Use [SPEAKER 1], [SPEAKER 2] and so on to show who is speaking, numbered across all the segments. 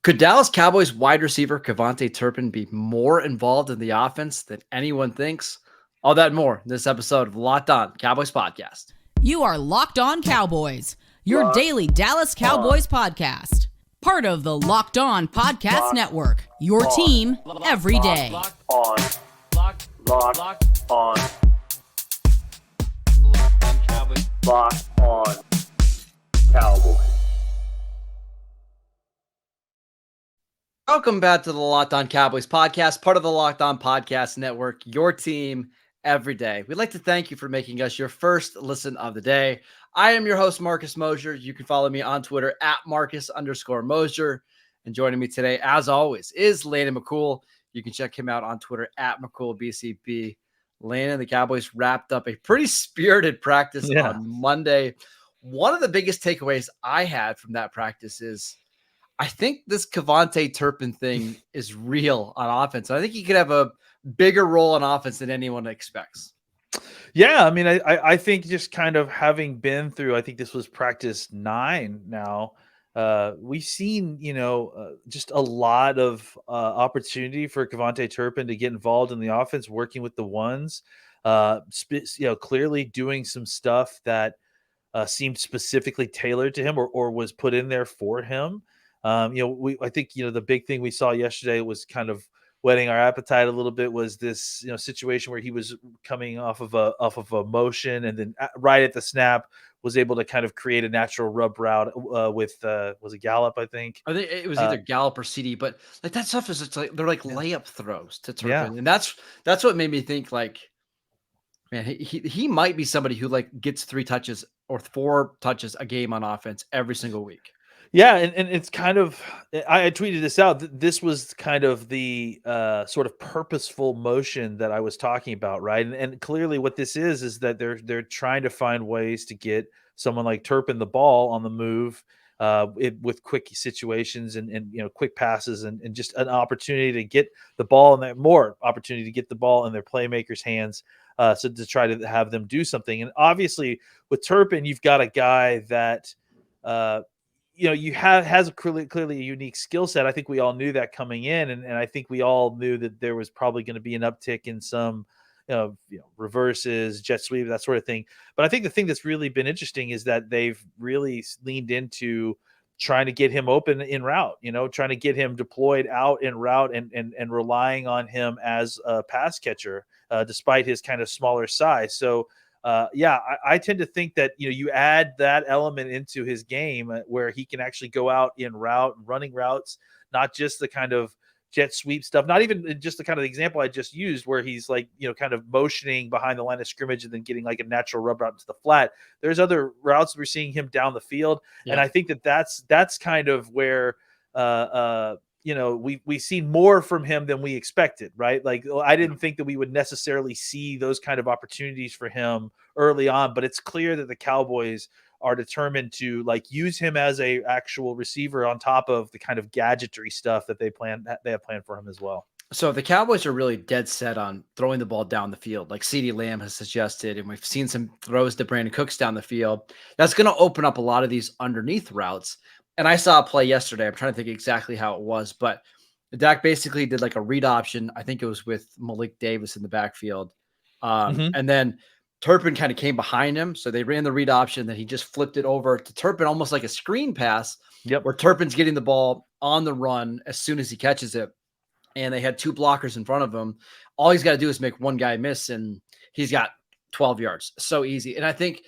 [SPEAKER 1] Could Dallas Cowboys wide receiver KaVontae Turpin be more involved in the offense than anyone thinks? All that and more in this episode of Locked On Cowboys Podcast.
[SPEAKER 2] You are Locked On Cowboys, your
[SPEAKER 3] Locked
[SPEAKER 2] daily Dallas Cowboys podcast. Part of the Locked On Podcast Network, your team every day.
[SPEAKER 3] Locked on Cowboys.
[SPEAKER 1] Welcome back to the Locked On Cowboys Podcast, part of the Locked On Podcast Network, your team every day. We'd like to thank you for making us your first listen of the day. I am your host, Marcus Mosher. You can follow me on Twitter at Marcus_Mosher. And joining me today, as always, is Landon McCool. You can check him out on Twitter at McCoolBCB. Landon, the Cowboys wrapped up a pretty spirited practice on Monday. One of the biggest takeaways I had from that practice is I think this KaVontae Turpin thing is real on offense. I think he could have a bigger role on offense than anyone expects.
[SPEAKER 4] Yeah, I mean, I think just kind of having been through, I think this was practice 9 now. We've seen, just a lot of opportunity for KaVontae Turpin to get involved in the offense, working with the ones, clearly doing some stuff that seemed specifically tailored to him or was put in there for him. I think, the big thing we saw yesterday was kind of whetting our appetite a little bit was this, situation where he was coming off of a motion and then right at the snap was able to kind of create a natural rub route with was it Gallup, I think.
[SPEAKER 1] I think it was either Gallup or CD, but like that stuff is just like they're like layup throws to Turpin. And that's what made me think like, man, he might be somebody who like gets 3 touches or 4 touches a game on offense every single week.
[SPEAKER 4] Yeah, and it's kind of I tweeted this out. This was kind of the sort of purposeful motion that I was talking about, right? And clearly, what this is that they're trying to find ways to get someone like Turpin the ball on the move with quick situations and quick passes and just an opportunity to get the ball in more opportunity to get the ball in their playmakers' hands. So to try to have them do something. And obviously, with Turpin, you've got a guy that. Has clearly a unique skill set. I think we all knew that coming in, and I think we all knew that there was probably going to be an uptick in some, reverses, jet sweep, that sort of thing. But I think the thing that's really been interesting is that they've really leaned into trying to get him open in route, trying to get him deployed out in route and relying on him as a pass catcher, despite his kind of smaller size. So, I tend to think that, you add that element into his game where he can actually go out in route, running routes, not just the kind of jet sweep stuff, not even just the kind of example I just used where he's like, kind of motioning behind the line of scrimmage and then getting like a natural rub route into the flat. There's other routes we're seeing him down the field. Yeah. And I think that's kind of where, we've seen more from him than we expected, right? Like, I didn't think that we would necessarily see those kind of opportunities for him early on, but it's clear that the Cowboys are determined to like use him as a actual receiver on top of the kind of gadgetry stuff that they have planned for him as well.
[SPEAKER 1] So the Cowboys are really dead set on throwing the ball down the field, like CeeDee Lamb has suggested, and we've seen some throws to Brandon Cooks down the field. That's going to open up a lot of these underneath routes. And I saw a play yesterday. I'm trying to think exactly how it was, but Dak basically did like a read option. I think it was with Malik Davis in the backfield. And then Turpin kind of came behind him. So they ran the read option. Then he just flipped it over to Turpin, almost like a screen pass, where Turpin's getting the ball on the run as soon as he catches it. And they had 2 blockers in front of him. All he's got to do is make one guy miss, and he's got 12 yards. So easy. And I think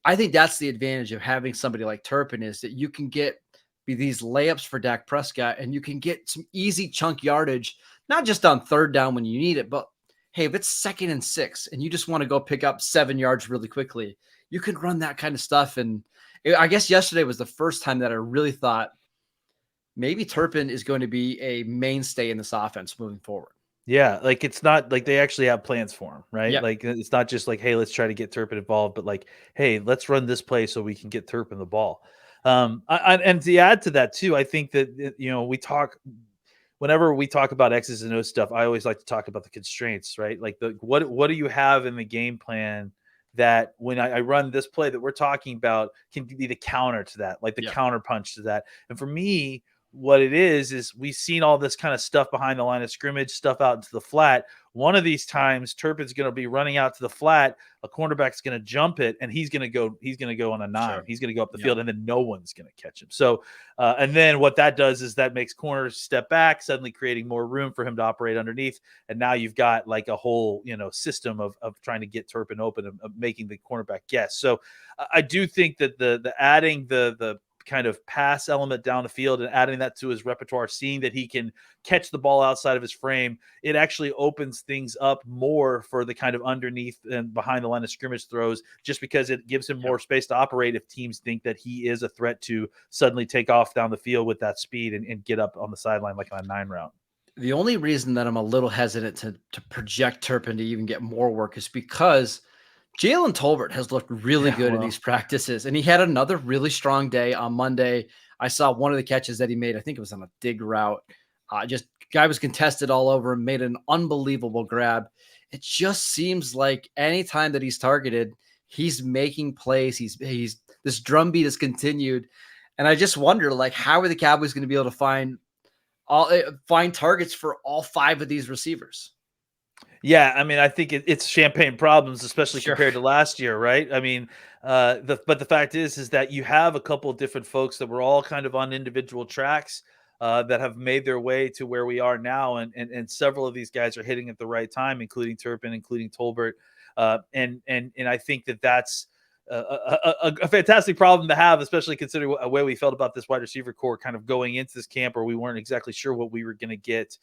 [SPEAKER 1] that's the advantage of having somebody like Turpin is that you can get these layups for Dak Prescott, and you can get some easy chunk yardage, not just on 3rd down when you need it, but hey, if it's 2nd and 6 and you just want to go pick up 7 yards really quickly, you can run that kind of stuff. And I guess yesterday was the first time that I really thought maybe Turpin is going to be a mainstay in this offense moving forward.
[SPEAKER 4] Yeah, like it's not like they actually have plans for him, right?
[SPEAKER 1] Yep.
[SPEAKER 4] Like it's not just like, hey, let's try to get Turpin involved, but like, hey, let's run this play so we can get Turpin the ball. And to add to that too, I think that whenever we talk about X's and O's stuff, I always like to talk about the constraints, right? Like what do you have in the game plan that when I run this play that we're talking about can be the counter to that, like the counter punch to that. And for me, what it is we've seen all this kind of stuff behind the line of scrimmage, stuff out into the flat. One of these times, Turpin's going to be running out to the flat. A cornerback's going to jump it, and he's going to go on a 9.
[SPEAKER 1] Sure.
[SPEAKER 4] He's going to go up the field, and then no one's going to catch him. So, and then what that does is that makes corners step back, suddenly creating more room for him to operate underneath. And now you've got like a whole, system of trying to get Turpin open and making the cornerback guess. So I do think that the adding the kind of pass element down the field and adding that to his repertoire, seeing that he can catch the ball outside of his frame, it actually opens things up more for the kind of underneath and behind the line of scrimmage throws, just because it gives him more space to operate if teams think that he is a threat to suddenly take off down the field with that speed and get up on the sideline like on a 9 route.
[SPEAKER 1] The only reason that I'm a little hesitant to project Turpin to even get more work is because Jalen Tolbert has looked really good in these practices, and he had another really strong day on Monday. I saw one of the catches that he made. I think it was on a dig route. Guy was contested all over him, made an unbelievable grab. It just seems like anytime that he's targeted, he's making plays. He's this drumbeat has continued, and I just wonder, like, how are the Cowboys going to be able to find targets for all 5 of these receivers?
[SPEAKER 4] Yeah, I mean, I think it's champagne problems, especially compared to last year, right? I mean, but the fact is that you have a couple of different folks that were all kind of on individual tracks that have made their way to where we are now, and several of these guys are hitting at the right time, including Turpin, including Tolbert, and I think that's a fantastic problem to have, especially considering the way we felt about this wide receiver core kind of going into this camp, where we weren't exactly sure what we were going to get.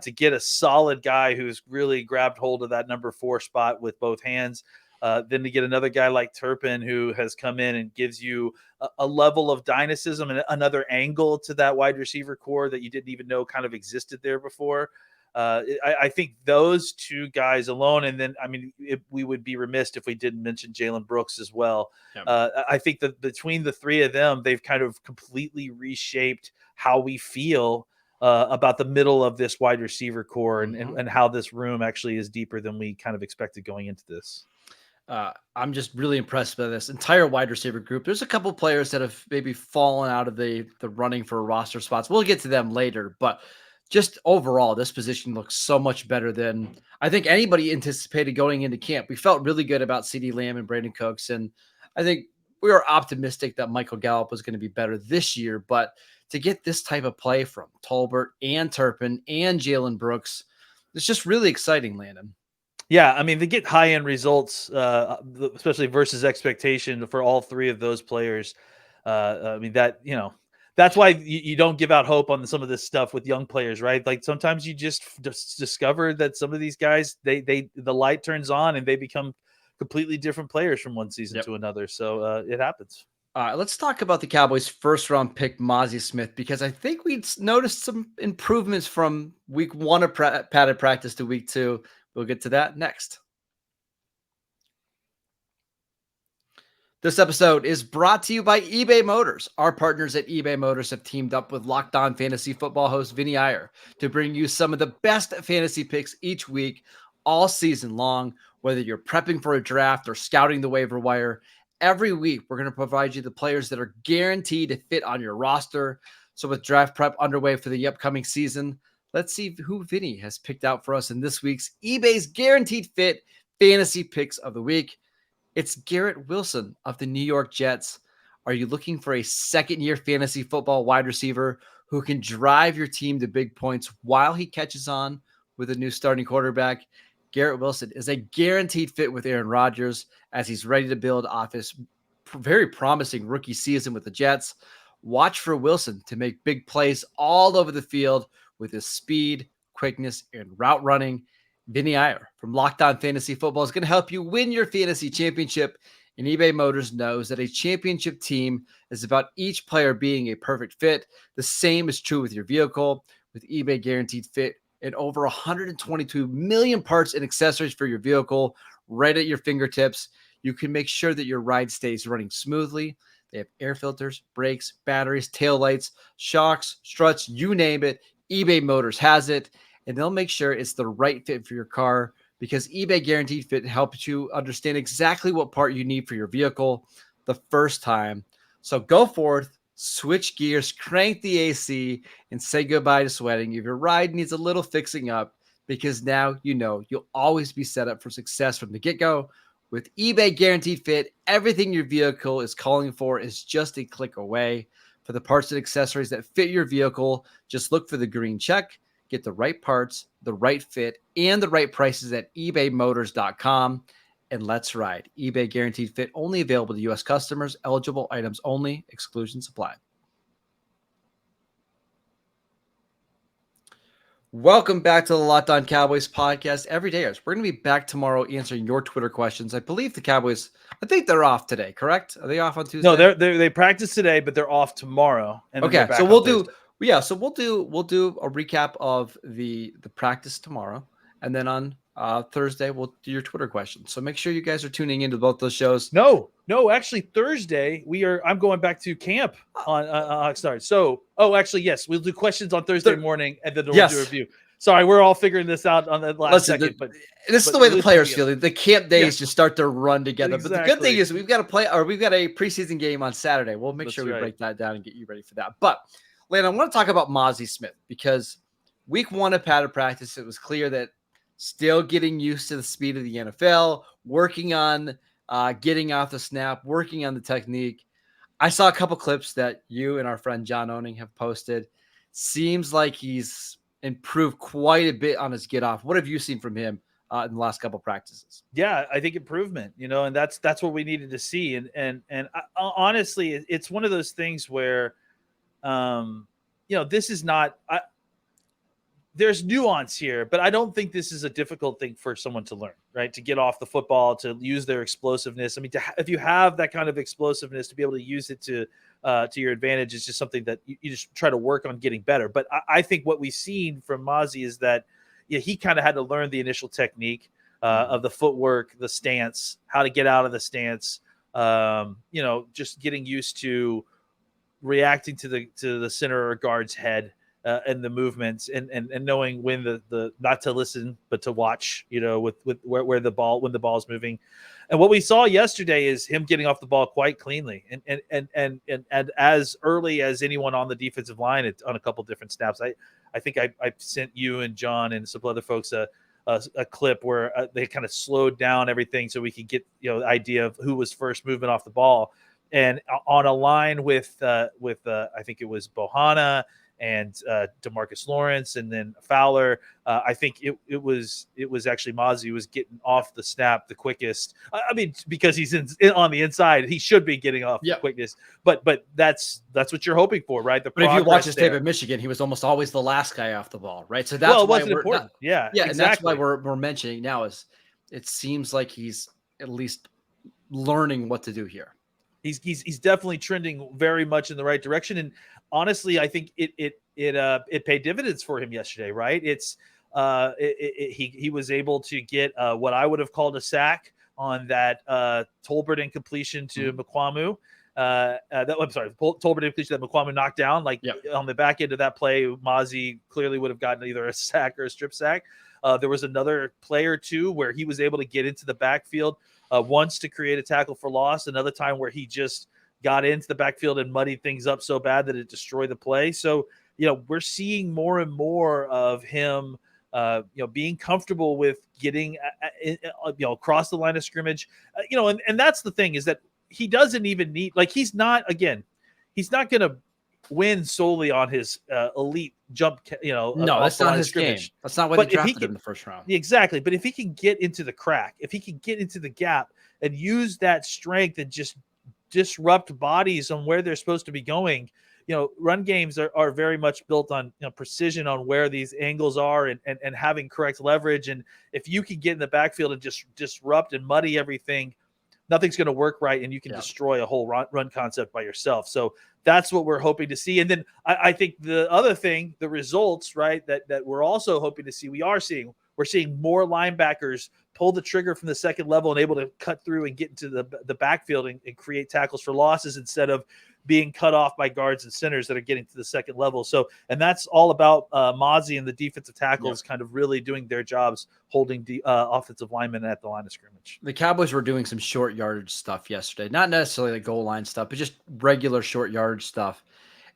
[SPEAKER 4] To get a solid guy who's really grabbed hold of that number 4 spot with both hands, then to get another guy like Turpin who has come in and gives you a level of dynamism and another angle to that wide receiver core that you didn't even know kind of existed there before. I think those 2 guys alone, and then, I mean, we would be remiss if we didn't mention Jalen Brooks as well. I think that between the 3 of them, they've kind of completely reshaped how we feel about the middle of this wide receiver core, and how this room actually is deeper than we kind of expected going into this.
[SPEAKER 1] I'm just really impressed by this entire wide receiver group. There's a couple players that have maybe fallen out of the running for roster spots. We'll get to them later, but just overall, this position looks so much better than I think anybody anticipated going into camp. We felt really good about CeeDee Lamb and Brandon Cooks, and I think we were optimistic that Michael Gallup was going to be better this year. But to get this type of play from Tolbert and Turpin and Jalen Brooks, it's just really exciting, Landon.
[SPEAKER 4] Yeah, I mean, they get high-end results, especially versus expectation for all 3 of those players. I mean, that's why you don't give out hope on some of this stuff with young players, right? Like, sometimes you just discover that some of these guys, the light turns on and they become completely different players from one season to another. So it happens.
[SPEAKER 1] All right, let's talk about the Cowboys' first-round pick, Mazi Smith, because I think we noticed some improvements from week 1 of padded practice to week 2. We'll get to that next. This episode is brought to you by eBay Motors. Our partners at eBay Motors have teamed up with Locked On Fantasy Football host Vinny Iyer to bring you some of the best fantasy picks each week, all season long. Whether you're prepping for a draft or scouting the waiver wire, every week we're going to provide you the players that are guaranteed to fit on your roster. So with draft prep underway for the upcoming season, let's see who Vinny has picked out for us in this week's eBay's Guaranteed Fit Fantasy Picks of the Week. It's Garrett Wilson of the New York Jets. Are you looking for a second-year fantasy football wide receiver who can drive your team to big points while he catches on with a new starting quarterback? Garrett Wilson is a guaranteed fit with Aaron Rodgers as he's ready to build off his very promising rookie season with the Jets. Watch for Wilson to make big plays all over the field with his speed, quickness, and route running. Vinny Iyer from Locked On Fantasy Football is going to help you win your fantasy championship. And eBay Motors knows that a championship team is about each player being a perfect fit. The same is true with your vehicle. With eBay Guaranteed Fit and over 122 million parts and accessories for your vehicle right at your fingertips, you can make sure that your ride stays running smoothly. They have air filters, brakes, batteries, taillights, shocks, struts, you name it. eBay Motors has it, and they'll make sure it's the right fit for your car because eBay Guaranteed Fit helps you understand exactly what part you need for your vehicle the first time. So go forth, switch gears, crank the AC, and say goodbye to sweating. If your ride needs a little fixing up, because now you know you'll always be set up for success from the get-go. With eBay Guaranteed Fit, everything your vehicle is calling for is just a click away. For the parts and accessories that fit your vehicle, just look for the green check. Get the right parts, the right fit, and the right prices at ebaymotors.com. And let's ride. eBay Guaranteed Fit only available to U.S. customers. Eligible items only. Exclusions apply. Welcome back to the Locked On Cowboys podcast. Every day, we're going to be back tomorrow answering your Twitter questions. I believe the Cowboys, I think they're off today, correct? Are they off on Tuesday?
[SPEAKER 4] No, they practice today, but they're off tomorrow. And
[SPEAKER 1] okay, so we'll do we'll do a recap of the practice tomorrow, and then on Thursday we'll do your Twitter questions. So make sure you guys are tuning into both those shows.
[SPEAKER 4] No, actually Thursday I'm going back to camp on Oxnard. So, actually, yes, we'll do questions on Thursday morning, and then we'll do a review. Sorry, we're all figuring this out on the last second. But
[SPEAKER 1] this is the way the players feel. The camp days just start to run together. Exactly. But the good thing is we've got a preseason game on Saturday. We'll make sure we break that down and get you ready for that. But Lane, I want to talk about Mazi Smith because week 1 of padded practice, it was clear that still getting used to the speed of the NFL, working on getting off the snap, working on the technique. I saw a couple clips that you and our friend John Owning have posted. Seems like he's improved quite a bit on his get off. What have you seen from him in the last couple practices?
[SPEAKER 4] Yeah, I think improvement, and that's what we needed to see. And honestly, it's one of those things where, this is not, there's nuance here, but I don't think this is a difficult thing for someone to learn, right? To get off the football, to use their explosiveness. I mean, if you have that kind of explosiveness, to be able to use it to your advantage is just something that you just try to work on getting better. But I think what we've seen from Mazi is that he kind of had to learn the initial technique of the footwork, the stance, how to get out of the stance, just getting used to reacting to the center or guard's head. And the movements and knowing when the not to listen but to watch, with where the ball, when the ball is moving. And what we saw yesterday is him getting off the ball quite cleanly and as early as anyone on the defensive line on a couple different snaps. I think I sent you and John and some other folks a clip where they kind of slowed down everything so we could get the idea of who was first moving off the ball. And on a line with I think it was Bohanna and DeMarcus Lawrence, and then Fowler. I think it was actually Mazi who was getting off the snap the quickest. I mean, because he's on the inside, he should be getting off the quickest. But that's what you're hoping for, right?
[SPEAKER 1] But if you watch his tape at Michigan, he was almost always the last guy off the ball, right? So that's why
[SPEAKER 4] important.
[SPEAKER 1] Exactly. And that's why we're mentioning now is it seems like he's at least learning what to do here.
[SPEAKER 4] He's definitely trending very much in the right direction, and honestly, I think it paid dividends for him yesterday. Right? He was able to get what I would have called a sack on that Tolbert incompletion to McQuamu. Tolbert incompletion that McQuamu knocked down. On the back end of that play, Mazi clearly would have gotten either a sack or a strip sack. There was another play or two where he was able to get into the backfield. Once to create a tackle for loss, another time where he just got into the backfield and muddied things up so bad that it destroyed the play. So, we're seeing more and more of him, being comfortable with getting, across the line of scrimmage, and that's the thing is that he doesn't even need, he's not going to win solely on his elite jump,
[SPEAKER 1] no, that's not his game. That's not what they drafted him in the first round.
[SPEAKER 4] Exactly. But if he can get into the crack, if he can get into the gap and use that strength and just disrupt bodies on where they're supposed to be going, run games are very much built on precision on where these angles are and having correct leverage. And if you can get in the backfield and just disrupt and muddy everything, nothing's going to work right, and you can destroy a whole run concept by yourself. So that's what we're hoping to see. And then I think the other thing, the results, right, that we're also hoping to see, we're seeing more linebackers pull the trigger from the second level and able to cut through and get into the backfield and create tackles for losses instead of being cut off by guards and centers that are getting to the second level. So, and that's all about Mazi and the defensive tackles kind of really doing their jobs, holding the offensive linemen at the line of scrimmage.
[SPEAKER 1] The Cowboys were doing some short yardage stuff yesterday, not necessarily the goal line stuff, but just regular short yardage stuff.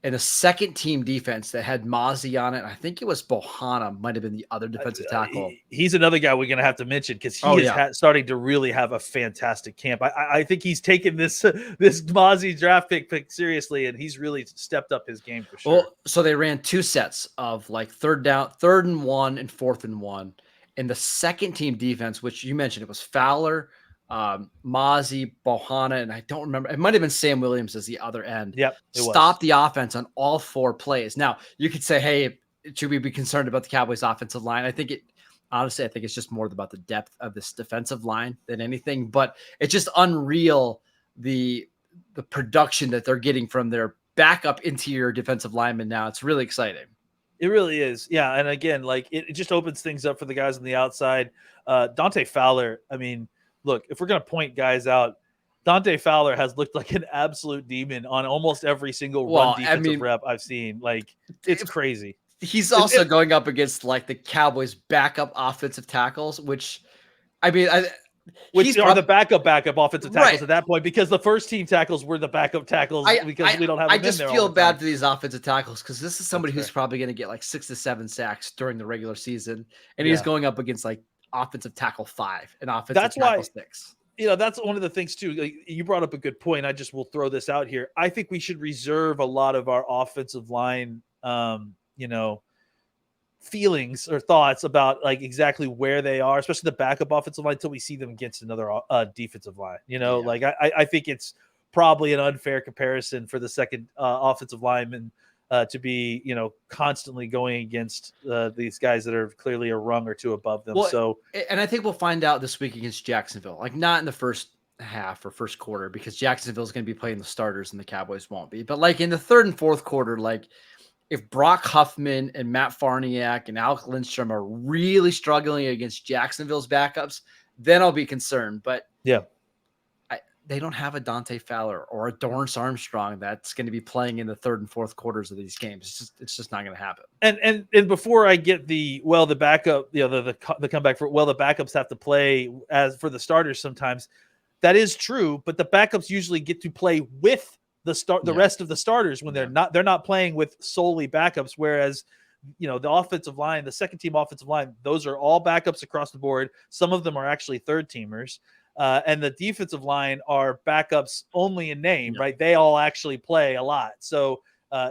[SPEAKER 1] and a second team defense that had Mazi on it. I think it was Bohanna might have been the other defensive tackle.
[SPEAKER 4] He's another guy we're going to have to mention because he is starting to really have a fantastic camp. I think he's taken this Mazi draft pick seriously, and he's really stepped up his game for sure.
[SPEAKER 1] Well, so they ran 2 sets of like 3rd and 1 and 4th and 1. And the second team defense, which you mentioned, it was Fowler, Mazi, Bohanna, and I don't remember. It might have been Sam Williams as the other end.
[SPEAKER 4] Yep,
[SPEAKER 1] stopped the offense on all 4 plays. Now, you could say, hey, should we be concerned about the Cowboys offensive line? I think it's just more about the depth of this defensive line than anything, but it's just unreal the production that they're getting from their backup interior defensive lineman now. It's really exciting.
[SPEAKER 4] It really is. Yeah. And again, like it just opens things up for the guys on the outside. Dante Fowler, I mean, look, if we're going to point guys out, Dante Fowler has looked like an absolute demon on almost every single run defensive rep I've seen. Like, it's crazy.
[SPEAKER 1] He's also going up against like the Cowboys backup offensive tackles, which I mean,
[SPEAKER 4] which are the backup offensive tackles at that point, because the first team tackles were the backup tackles because we don't have them in there. I just
[SPEAKER 1] feel bad for these offensive tackles because this is somebody who's probably going to get like 6 to 7 sacks during the regular season, and he's going up against like offensive tackle 5 and offensive tackle 6.
[SPEAKER 4] You know, that's one of the things too. Like, you brought up a good point. I just will throw this out here. I think we should reserve a lot of our offensive line, feelings or thoughts about like exactly where they are, especially the backup offensive line, until we see them against another defensive line. Like I think it's probably an unfair comparison for the second offensive lineman to be, constantly going against these guys that are clearly a rung or 2 above them.
[SPEAKER 1] And I think we'll find out this week against Jacksonville, like not in the first half or first quarter, because Jacksonville is going to be playing the starters and the Cowboys won't be. But like in the 3rd and 4th quarter, like if Brock Huffman and Matt Farniak and Alec Lindstrom are really struggling against Jacksonville's backups, then I'll be concerned. But they don't have a Dante Fowler or a Dorrance Armstrong that's going to be playing in the 3rd and 4th quarters of these games. It's just not going to happen.
[SPEAKER 4] And before I get the backup, the comeback for the backups have to play as for the starters sometimes. That is true, but the backups usually get to play with the rest of the starters when they're not playing with solely backups. Whereas, the offensive line, the second team offensive line, those are all backups across the board. Some of them are actually 3rd teamers. And the defensive line are backups only in name, right? They all actually play a lot. So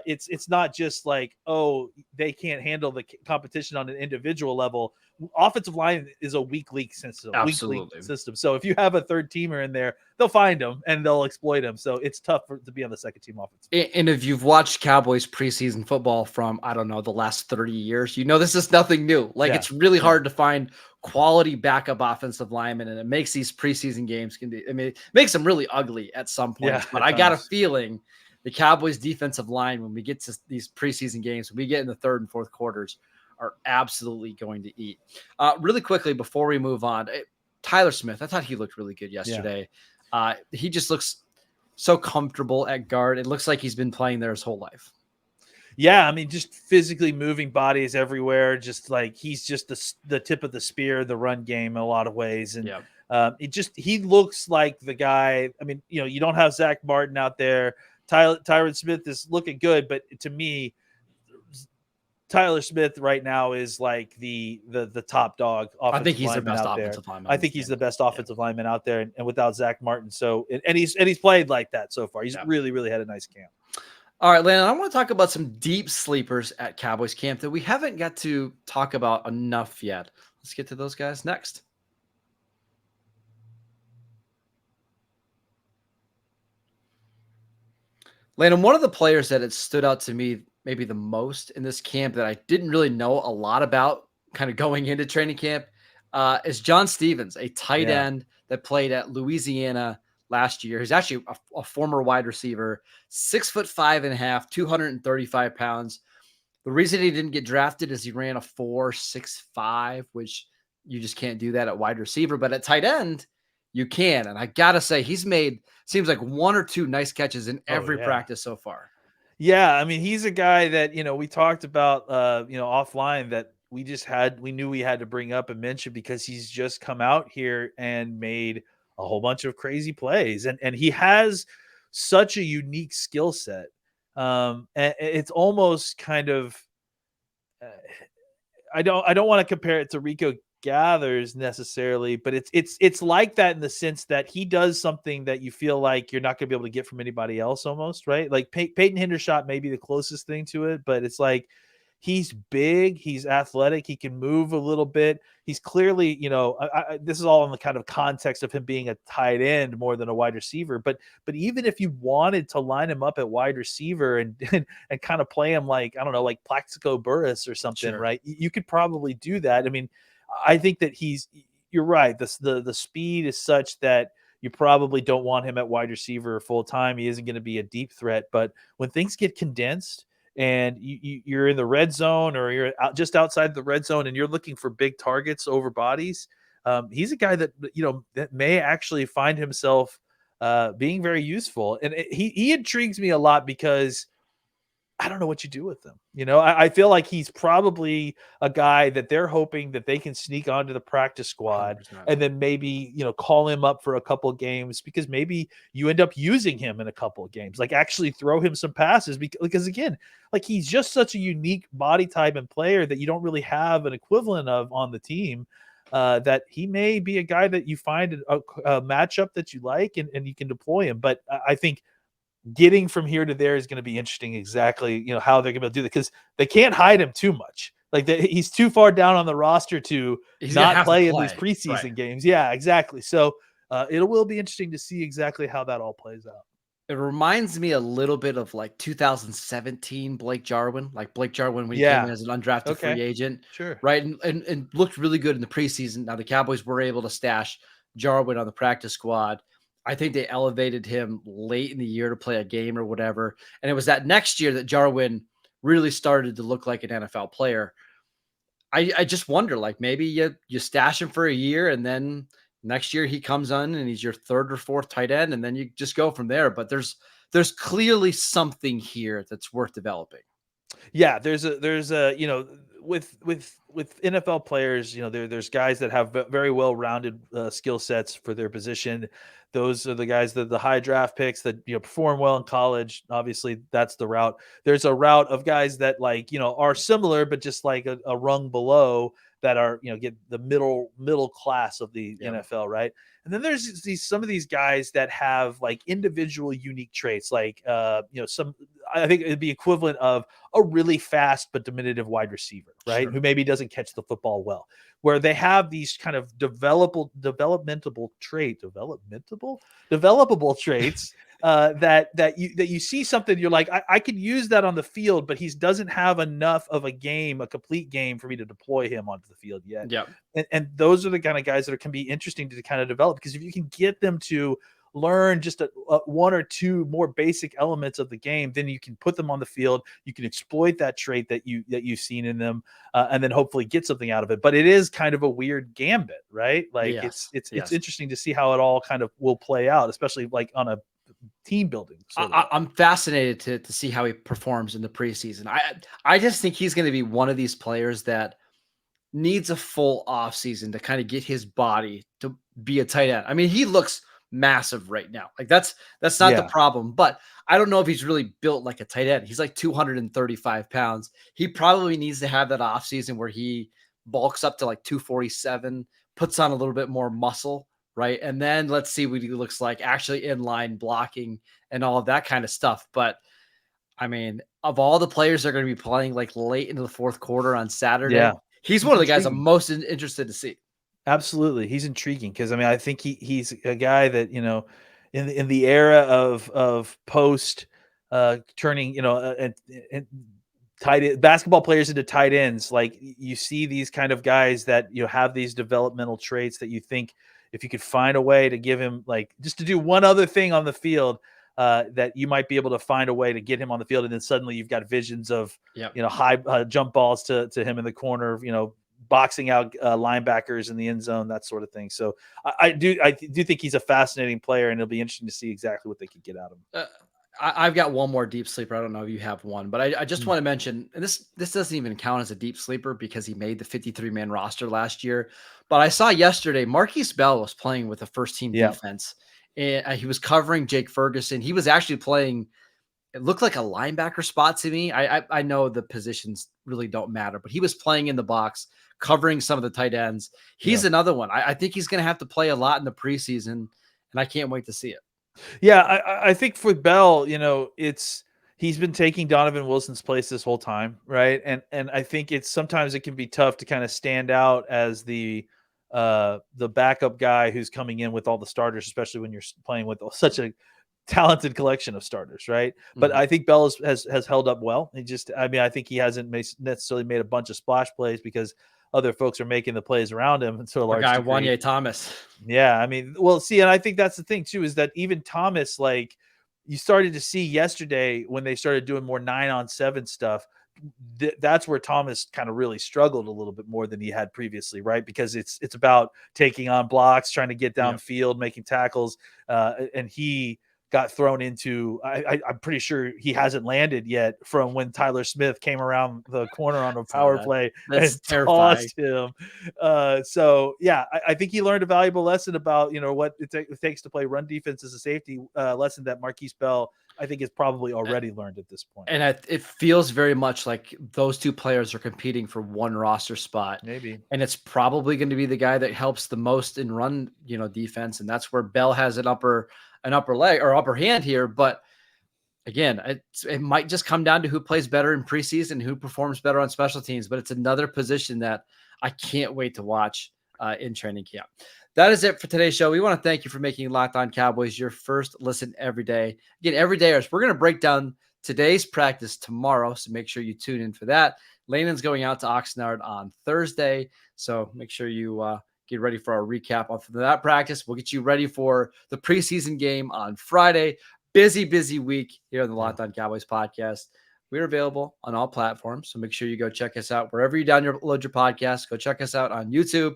[SPEAKER 4] it's not just like, oh, they can't handle the competition on an individual level. Offensive line is a weak league system.
[SPEAKER 1] Absolutely.
[SPEAKER 4] So if you have a 3rd teamer in there, they'll find them and they'll exploit them. So it's tough to be on the second team offense.
[SPEAKER 1] And if you've watched Cowboys preseason football from, I don't know, the last 30 years, this is nothing new. Like it's really hard to find quality backup offensive linemen, and it makes these preseason games it makes them really ugly at some point. But I got a feeling the Cowboys defensive line, when we get to these preseason games, when we get in the 3rd and 4th quarters, are absolutely going to eat. Really quickly before we move on, Tyler Smith, I thought he looked really good yesterday. He just looks so comfortable at guard. It looks like he's been playing there his whole life.
[SPEAKER 4] Yeah, I mean, just physically moving bodies everywhere. Just like he's just the tip of the spear, the run game in a lot of ways. And he looks like the guy. I mean, you don't have Zach Martin out there. Tyron Smith is looking good, but to me, Tyler Smith right now is like the top dog.
[SPEAKER 1] I think he's the best offensive lineman.
[SPEAKER 4] I think he's the best offensive lineman out there, and without Zach Martin. So and he's played like that so far. He's really, really had a nice camp.
[SPEAKER 1] All right, Landon, I want to talk about some deep sleepers at Cowboys camp that we haven't got to talk about enough yet. Let's get to those guys next. Landon, one of the players that had stood out to me maybe the most in this camp that I didn't really know a lot about kind of going into training camp is John Stevens, a tight end that played at Louisiana last year. He's actually a former wide receiver, 6'5.5", 235 pounds. The reason he didn't get drafted is he ran a 4.65, which you just can't do that at wide receiver, but at tight end, you can. And I got to say, he's made, seems like 1 or 2 nice catches in every practice so far.
[SPEAKER 4] Yeah. I mean, he's a guy that, we talked about, offline that we knew we had to bring up and mention because he's just come out here and made a whole bunch of crazy plays. And he has such a unique skill set. And it's almost kind of, uh, I don't want to compare it to Rico Gathers necessarily, but it's like that in the sense that he does something that you feel like you're not going to be able to get from anybody else almost, right? Like Peyton Hendershot may be the closest thing to it, but it's like he's big, he's athletic, he can move a little bit. He's clearly, this is all in the kind of context of him being a tight end more than a wide receiver. But even if you wanted to line him up at wide receiver and kind of play him like, I don't know, like Plaxico Burress or something,
[SPEAKER 1] Sure.
[SPEAKER 4] right? You could probably do that. I mean, I think that you're right. The speed is such that you probably don't want him at wide receiver full time. He isn't going to be a deep threat, but when things get condensed and you're in the red zone or you're just outside the red zone and you're looking for big targets over bodies, he's a guy that that may actually find himself being very useful. And he intrigues me a lot because I don't know what you do with them. I feel like he's probably a guy that they're hoping that they can sneak onto the practice squad
[SPEAKER 1] 100%.
[SPEAKER 4] and then maybe, call him up for a couple of games because maybe you end up using him in a couple of games, like actually throw him some passes because again, like he's just such a unique body type and player that you don't really have an equivalent of on the team. That he may be a guy that you find a matchup that you like and you can deploy him. But I think getting from here to there is going to be interesting. Exactly, how they're going to do that because they can't hide him too much. Like he's too far down on the roster to
[SPEAKER 1] He's gonna
[SPEAKER 4] not
[SPEAKER 1] have to
[SPEAKER 4] play in these
[SPEAKER 1] play,
[SPEAKER 4] preseason
[SPEAKER 1] right.
[SPEAKER 4] games. Yeah, exactly. So it will be interesting to see exactly how that all plays out.
[SPEAKER 1] It reminds me a little bit of like 2017 Blake Jarwin, like Blake Jarwin when he came in
[SPEAKER 4] Yeah.
[SPEAKER 1] as an undrafted free
[SPEAKER 4] Okay.
[SPEAKER 1] agent,
[SPEAKER 4] Sure.
[SPEAKER 1] right? And looked really good in the preseason. Now the Cowboys were able to stash Jarwin on the practice squad. I think they elevated him late in the year to play a game or whatever. And it was that next year that Jarwin really started to look like an NFL player. I just wonder, like maybe you stash him for a year and then next year he comes on and he's your third or fourth tight end, and then you just go from there. But there's clearly something here that's worth developing.
[SPEAKER 4] Yeah, there's a with NFL players, there's guys that have very well-rounded skill sets for their position. Those are the guys that the high draft picks that perform well in college. Obviously, that's the route. There's a route of guys that are similar, but just like a rung below that are get the middle class of the
[SPEAKER 1] Yeah,
[SPEAKER 4] NFL, right? And then there's some of these guys that have like individual unique traits, like some I think it'd be equivalent of a really fast but diminutive wide receiver, right?
[SPEAKER 1] sure.
[SPEAKER 4] Who maybe doesn't catch the football well, where they have these kind of developable traits that you see something, you're like, I could use that on the field, but he doesn't have enough of a complete game for me to deploy him onto the field yet.
[SPEAKER 1] Yeah.
[SPEAKER 4] And those are the kind of guys that can be interesting to kind of develop because if you can get them to learn just a one or two more basic elements of the game, then you can put them on the field. You can exploit that trait that you've seen in them, and then hopefully get something out of it. But it is kind of a weird gambit, right? Like
[SPEAKER 1] Yes.
[SPEAKER 4] it's
[SPEAKER 1] Yes.
[SPEAKER 4] interesting to see how it all kind of will play out, especially like on a team building.
[SPEAKER 1] I'm fascinated to see how he performs in the preseason. I just think he's going to be one of these players that needs a full off season to kind of get his body to be a tight end. I mean, he looks massive right now. Like that's not the
[SPEAKER 4] Yeah.
[SPEAKER 1] problem, but I don't know if he's really built like a tight end. He's like 235 pounds. He probably needs to have that off season where he bulks up to like 247, puts on a little bit more muscle, right? And then let's see what he looks like actually in line blocking and all of that kind of stuff. But I mean, of all the players that are going to be playing like late into the fourth quarter on Saturday,
[SPEAKER 4] Yeah.
[SPEAKER 1] he's
[SPEAKER 4] He's
[SPEAKER 1] one of the guys I'm
[SPEAKER 4] intriguing.
[SPEAKER 1] most interested to see.
[SPEAKER 4] Absolutely. He's intriguing because I mean, I think he's a guy that, in the era of post turning, and basketball players into tight ends, like you see these kind of guys that have these developmental traits that you think if you could find a way to give him like just to do one other thing on the field, that you might be able to find a way to get him on the field, and then suddenly you've got visions of
[SPEAKER 1] Yep.
[SPEAKER 4] high jump balls to him in the corner, boxing out linebackers in the end zone, that sort of thing. So I do think he's a fascinating player, and it'll be interesting to see exactly what they could get out of him.
[SPEAKER 1] I've got one more deep sleeper. I don't know if you have one, but I just want to mention, and this doesn't even count as a deep sleeper because he made the 53-man roster last year. But I saw yesterday Marquise Bell was playing with a first team
[SPEAKER 4] Yeah.
[SPEAKER 1] defense, and he was covering Jake Ferguson. He was actually playing It looked like a linebacker spot to me. I know the positions really don't matter, but he was playing in the box, covering some of the tight ends. He's another one. I think he's going to have to play a lot in the preseason, and I can't wait to see it.
[SPEAKER 4] Yeah, I think for Bell, he's been taking Donovan Wilson's place this whole time, right? And I think sometimes it can be tough to kind of stand out as the backup guy who's coming in with all the starters, especially when you're playing with such a talented collection of starters, right? But I think Bell has held up well. I think he hasn't necessarily made a bunch of splash plays because other folks are making the plays around him. And so a large
[SPEAKER 1] guy,
[SPEAKER 4] degree.
[SPEAKER 1] Wanye Thomas.
[SPEAKER 4] Yeah, and I think that's the thing too, is that even Thomas, like you started to see yesterday when they started doing more 9-on-7 stuff, that's where Thomas kind of really struggled a little bit more than he had previously, right? Because it's about taking on blocks, trying to get downfield, making tackles, and he got thrown into, I'm pretty sure he hasn't landed yet from when Tyler Smith came around the corner on a power play and tossed him. I think he learned a valuable lesson about, what it takes to play run defense as a safety, lesson that Marquise Bell, I think, is probably already learned at this point.
[SPEAKER 1] And it feels very much like those two players are competing for one roster spot.
[SPEAKER 4] Maybe.
[SPEAKER 1] And it's probably going to be the guy that helps the most in run, defense. And that's where Bell has an upper leg or upper hand here. But again, it might just come down to who plays better in preseason, who performs better on special teams. But it's another position that I can't wait to watch in training camp. That is it for today's show. We want to thank you for making Locked On Cowboys your first listen every day. Again, every day, we're going to break down today's practice tomorrow, so make sure you tune in for that. Landon's going out to Oxnard on Thursday, so make sure you get ready for our recap of that practice. We'll get you ready for the preseason game on Friday. Busy week here on the Locked On Cowboys podcast. We're available on all platforms, so make sure you go check us out wherever you download your podcast. Go check us out on YouTube.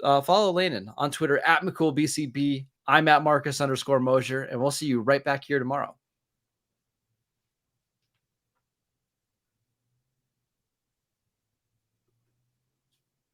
[SPEAKER 1] Follow Landon on Twitter at McCoolBCB. I'm at Marcus_Mosier, and we'll see you right back here tomorrow.